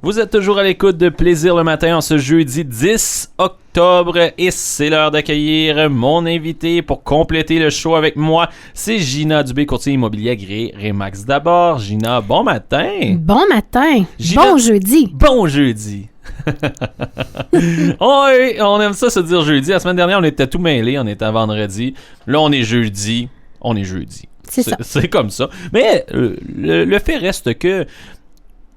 Vous êtes toujours à l'écoute de Plaisir le matin en ce jeudi 10 octobre et c'est l'heure d'accueillir mon invité pour compléter le show avec moi. C'est Gina Dubé, courtier immobilier agréé Remax. D'abord, Gina, bon matin. Bon matin. Gina, bon jeudi. Bon jeudi. Oui, on aime ça se dire jeudi. La semaine dernière, on était tout mêlés. On était vendredi. Là, on est jeudi. On est jeudi. C'est ça. C'est comme ça. Mais le fait reste que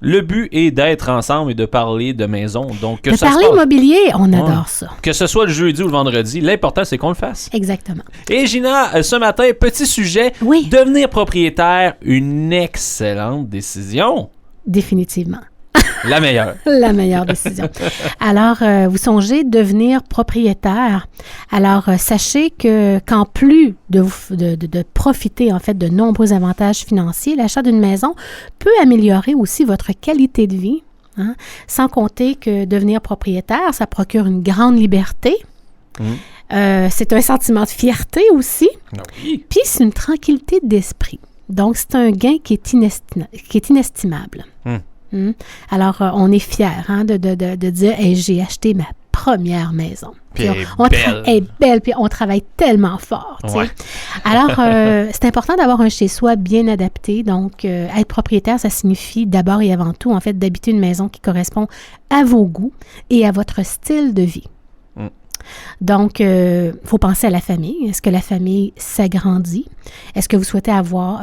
le but est d'être ensemble et de parler de maison. Donc, que de ça parler se passe, immobilier, on adore ça. que ce soit le jeudi ou le vendredi, l'important, c'est qu'on le fasse. Exactement. Et Gina, ce matin, petit sujet. Oui. Devenir propriétaire, une excellente décision. Définitivement. La meilleure. La meilleure décision. Alors, vous songez devenir propriétaire. Alors, sachez qu'en plus de profiter, en fait, de nombreux avantages financiers, l'achat d'une maison peut améliorer aussi votre qualité de vie. Hein? Sans compter que devenir propriétaire, ça procure une grande liberté. C'est un sentiment de fierté aussi. Oui. Puis, c'est une tranquillité d'esprit. Donc, c'est un gain qui est inestimable. Alors, on est fiers de dire hey, j'ai acheté ma première maison. Puis elle est belle, puis on travaille tellement fort. Ouais. Alors, c'est important d'avoir un chez-soi bien adapté. Donc, être propriétaire, ça signifie d'abord et avant tout, en fait, d'habiter une maison qui correspond à vos goûts et à votre style de vie. Donc, il faut penser à la famille. Est-ce que la famille s'agrandit? Est-ce que vous souhaitez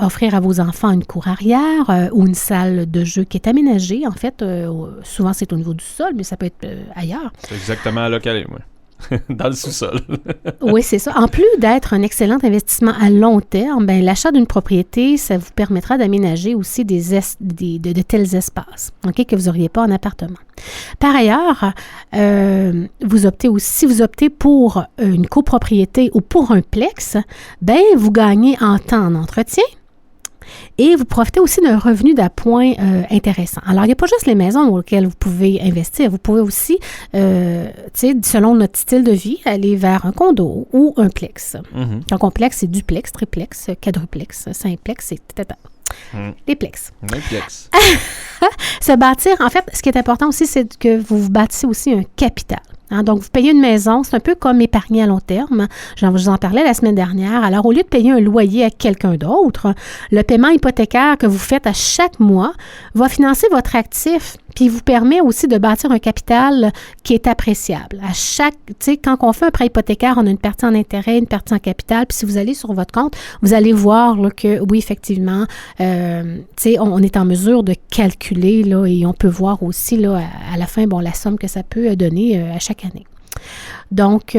offrir à vos enfants une cour arrière ou une salle de jeu qui est aménagée? En fait, souvent, c'est au niveau du sol, mais ça peut être ailleurs. C'est exactement là qu'elle est, moi. Dans le sous-sol. Oui, c'est ça. En plus d'être un excellent investissement à long terme, ben, l'achat d'une propriété, ça vous permettra d'aménager aussi de tels espaces, okay, que vous n'auriez pas en appartement. Par ailleurs, si vous optez pour une copropriété ou pour un plex, ben, vous gagnez en temps d'entretien. Et vous profitez aussi d'un revenu d'appoint intéressant. Alors, il n'y a pas juste les maisons auxquelles vous pouvez investir. Vous pouvez aussi, selon notre style de vie, aller vers un condo ou un plex. Donc, un plex, c'est duplex, triplex, quadruplex, simplex, c'est les plex. Les plex. Se bâtir, en fait, ce qui est important aussi, c'est que vous vous bâtissez aussi un capital. Hein, donc, vous payez une maison, c'est un peu comme épargner à long terme. Je vous en parlais la semaine dernière. Alors, au lieu de payer un loyer à quelqu'un d'autre, le paiement hypothécaire que vous faites à chaque mois va financer votre actif, puis vous permet aussi de bâtir un capital qui est appréciable. Quand on fait un prêt hypothécaire, on a une partie en intérêt, une partie en capital, puis si vous allez sur votre compte, vous allez voir là, que, oui, effectivement, on est en mesure de calculer, là, et on peut voir aussi, là, à la fin, la somme que ça peut donner à chaque année. Donc,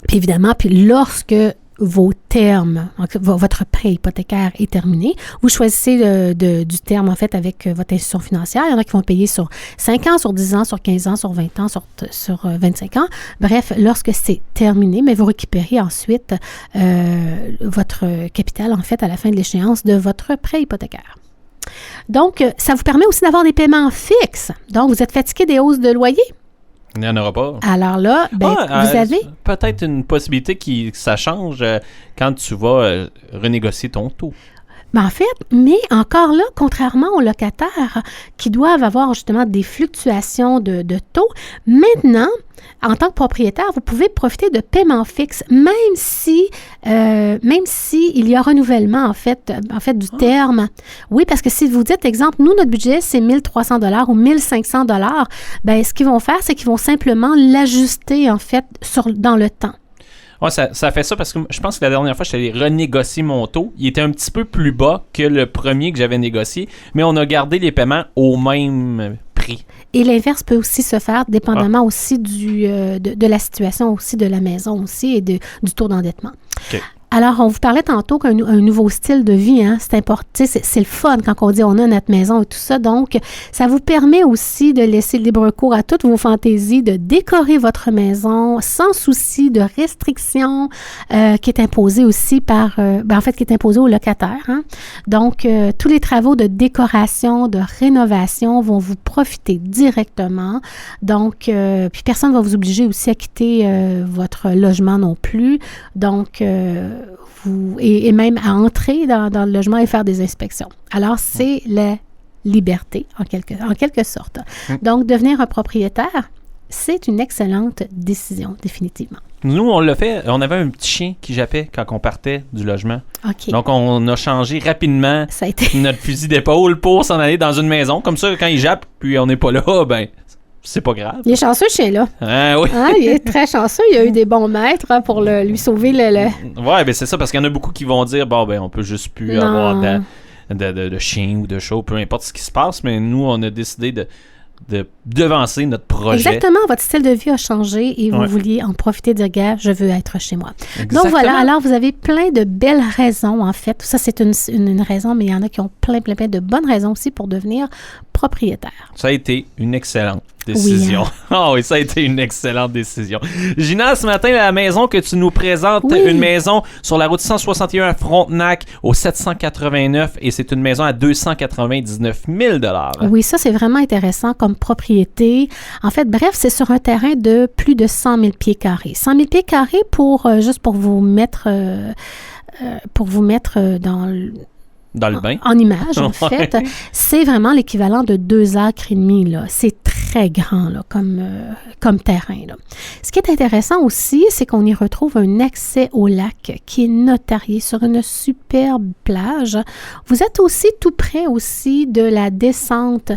puis évidemment, lorsque vos termes, votre prêt hypothécaire est terminé, vous choisissez du terme, en fait, avec votre institution financière. Il y en a qui vont payer sur 5 ans, sur 10 ans, sur 15 ans, sur 20 ans, sur 25 ans. Bref, lorsque c'est terminé, mais vous récupérez ensuite votre capital, en fait, à la fin de l'échéance de votre prêt hypothécaire. Donc, ça vous permet aussi d'avoir des paiements fixes. Donc, vous êtes fatigué des hausses de loyer? Il n'y en aura pas. Alors là, vous avez... Peut-être une possibilité que ça change quand tu vas renégocier ton taux. Ben en fait, mais encore là, contrairement aux locataires qui doivent avoir justement des fluctuations de taux, maintenant, en tant que propriétaire, vous pouvez profiter de paiements fixes, même si il y a renouvellement en fait du terme. Oui, parce que si vous dites, exemple, nous, notre budget, c'est 1 300 $ ou 1 500 $, ben ce qu'ils vont faire, c'est qu'ils vont simplement l'ajuster, en fait, dans le temps. Ouais, ça fait ça parce que je pense que la dernière fois, je suis allé renégocier mon taux. Il était un petit peu plus bas que le premier que j'avais négocié, mais on a gardé les paiements au même prix. Et l'inverse peut aussi se faire, dépendamment aussi de la situation aussi de la maison aussi et du taux d'endettement. Okay. Alors, on vous parlait tantôt qu'un nouveau style de vie, hein, c'est important, c'est le fun quand on dit on a notre maison et tout ça. Donc, ça vous permet aussi de laisser libre cours à toutes vos fantaisies, de décorer votre maison sans souci de restrictions qui est imposée aussi qui est imposée aux locataires. Hein. Donc, tous les travaux de décoration, de rénovation vont vous profiter directement. Donc, puis personne ne va vous obliger aussi à quitter votre logement non plus. Donc, et même à entrer dans le logement et faire des inspections. Alors, c'est liberté, en quelque sorte. Donc, devenir un propriétaire, c'est une excellente décision, définitivement. Nous, on l'a fait. On avait un petit chien qui jappait quand on partait du logement. OK. Donc, on a changé rapidement Ça a été... notre fusil d'épaule pour s'en aller dans une maison. Comme ça, quand il jappe, puis on n'est pas là, ben, c'est pas grave. Il est chanceux, ce chien-là. Ah oui. Il est très chanceux. Il a eu des bons maîtres pour lui sauver le... Ouais, ben c'est ça, parce qu'il y en a beaucoup qui vont dire, bon, ben, on peut juste plus avoir de chien ou de chat, peu importe ce qui se passe, mais nous, on a décidé de devancer notre projet. Exactement, votre style de vie a changé et vous vouliez en profiter de dire, gars, je veux être chez moi. Exactement. Donc voilà, alors vous avez plein de belles raisons, en fait. Ça, c'est une raison, mais il y en a qui ont plein de bonnes raisons aussi pour devenir propriétaire. Ça a été une excellente décision. Oui, ça a été une excellente décision. Gina, ce matin, la maison que tu nous présentes, une maison sur la route 161 à Frontenac au 789 et c'est une maison à 299 000 $. Oui, ça, c'est vraiment intéressant comme propriété. En fait, bref, c'est sur un terrain de plus de 100 000 pieds carrés. 100 000 pieds carrés juste pour vous mettre dans le bain. En image, en fait, c'est vraiment l'équivalent de 2 acres et demi, là. C'est très grand, là, comme terrain, là. Ce qui est intéressant aussi, c'est qu'on y retrouve un accès au lac qui est notarié sur une superbe plage. Vous êtes aussi tout près aussi de la descente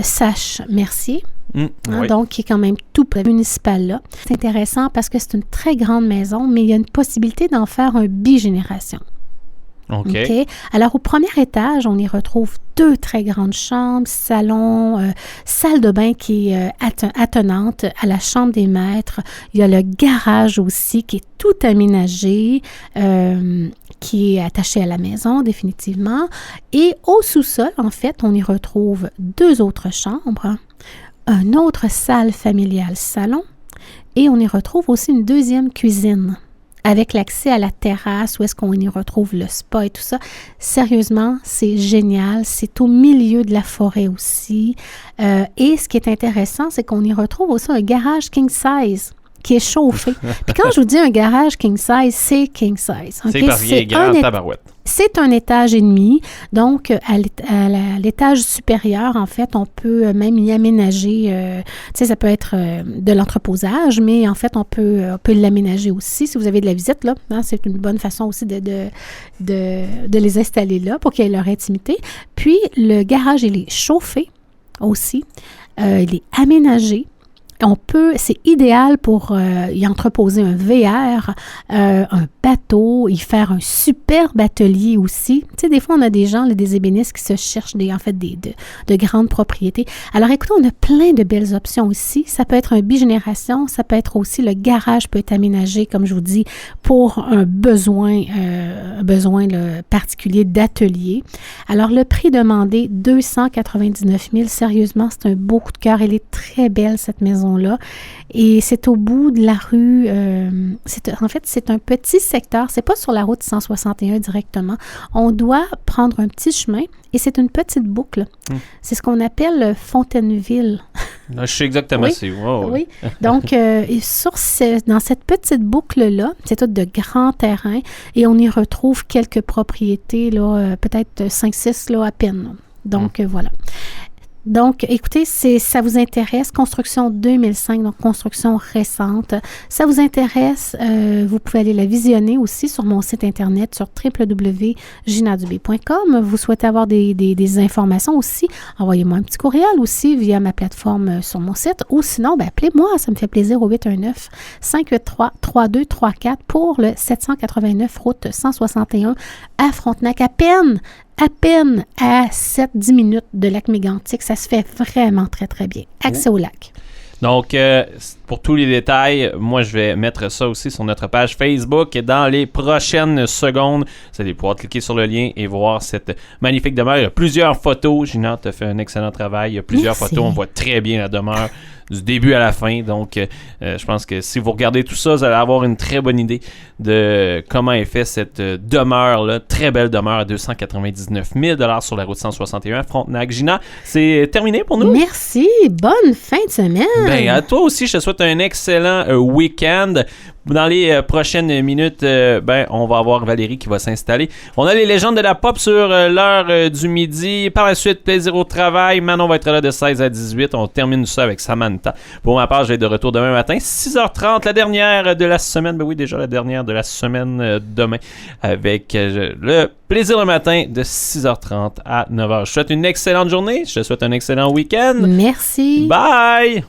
Sache-Mercier. Oui. Donc, qui est quand même tout près municipal là. C'est intéressant parce que c'est une très grande maison, mais il y a une possibilité d'en faire un bigénération. OK. Alors, au premier étage, on y retrouve 2 très grandes chambres, salon, salle de bain qui est attenante à la chambre des maîtres. Il y a le garage aussi qui est tout aménagé, qui est attaché à la maison, définitivement. Et au sous-sol, en fait, on y retrouve 2 autres chambres, une autre salle familiale salon, et on y retrouve aussi une deuxième cuisine, avec l'accès à la terrasse où est-ce qu'on y retrouve le spa et tout ça. Sérieusement, c'est génial. C'est au milieu de la forêt aussi. Et ce qui est intéressant, c'est qu'on y retrouve aussi un garage king size qui est chauffé. Puis quand je vous dis un garage king size, c'est king size. Okay? C'est parce qu'il est grand tabarouette. C'est un étage et demi. Donc, à l'étage supérieur, en fait, on peut même y aménager. Tu sais, ça peut être de l'entreposage, mais en fait, on peut l'aménager aussi. Si vous avez de la visite, là, c'est une bonne façon aussi de les installer là pour qu'ils aient leur intimité. Puis, le garage, il est chauffé aussi. Il est aménagé. C'est idéal pour y entreposer un VR, un bateau, y faire un superbe atelier aussi. Tu sais, des fois, on a des gens, des ébénistes qui se cherchent de grandes propriétés. Alors, écoutez, on a plein de belles options ici. Ça peut être un bigénération, ça peut être aussi, le garage peut être aménagé, comme je vous dis, pour un besoin particulier d'atelier. Alors, le prix demandé, 299 000. Sérieusement, c'est un beau coup de cœur. Elle est très belle, cette maison-là. Et c'est au bout de la rue. En fait, c'est un petit secteur. C'est pas sur la route 161 directement. On doit prendre un petit chemin et c'est une petite boucle. C'est ce qu'on appelle Fontaineville. Je sais exactement c'est où. Oh, oui. Donc, dans cette petite boucle-là, c'est tout de grands terrains et on y retrouve quelques propriétés, là, peut-être 5-6 là, à peine. Donc, voilà. Donc, écoutez, ça vous intéresse, construction 2005, donc construction récente. Ça vous intéresse, vous pouvez aller la visionner aussi sur mon site internet sur www.ginadubé.com. Vous souhaitez avoir des informations aussi, envoyez-moi un petit courriel aussi via ma plateforme sur mon site ou sinon, appelez-moi, ça me fait plaisir au 819-583-3234 pour le 789 route 161 à Frontenac, à peine à 7-10 minutes de lac Mégantic. Ça se fait vraiment très, très bien. Accès au lac. Donc, pour tous les détails, moi, je vais mettre ça aussi sur notre page Facebook. Et dans les prochaines secondes, vous allez pouvoir cliquer sur le lien et voir cette magnifique demeure. Il y a plusieurs photos. Gina, tu as fait un excellent travail. Il y a plusieurs photos. On voit très bien la demeure du début à la fin. Donc, je pense que si vous regardez tout ça, vous allez avoir une très bonne idée de comment est fait cette demeure-là. Très belle demeure à 299 000 $ sur la route 161 à Frontenac. Gina, c'est terminé pour nous. Merci. Bonne fin de semaine. Ben, à toi aussi, je te souhaite un excellent week-end. Dans les prochaines minutes, on va avoir Valérie qui va s'installer. On a les légendes de la pop sur l'heure du midi. Par la suite, plaisir au travail. Manon va être là de 16 à 18. On termine ça avec Samantha. Pour ma part, je vais être de retour demain matin, 6h30, la dernière de la semaine. Ben oui, déjà la dernière de la semaine demain. Avec le plaisir le matin de 6h30 à 9h. Je te souhaite une excellente journée. Je te souhaite un excellent week-end. Merci. Bye!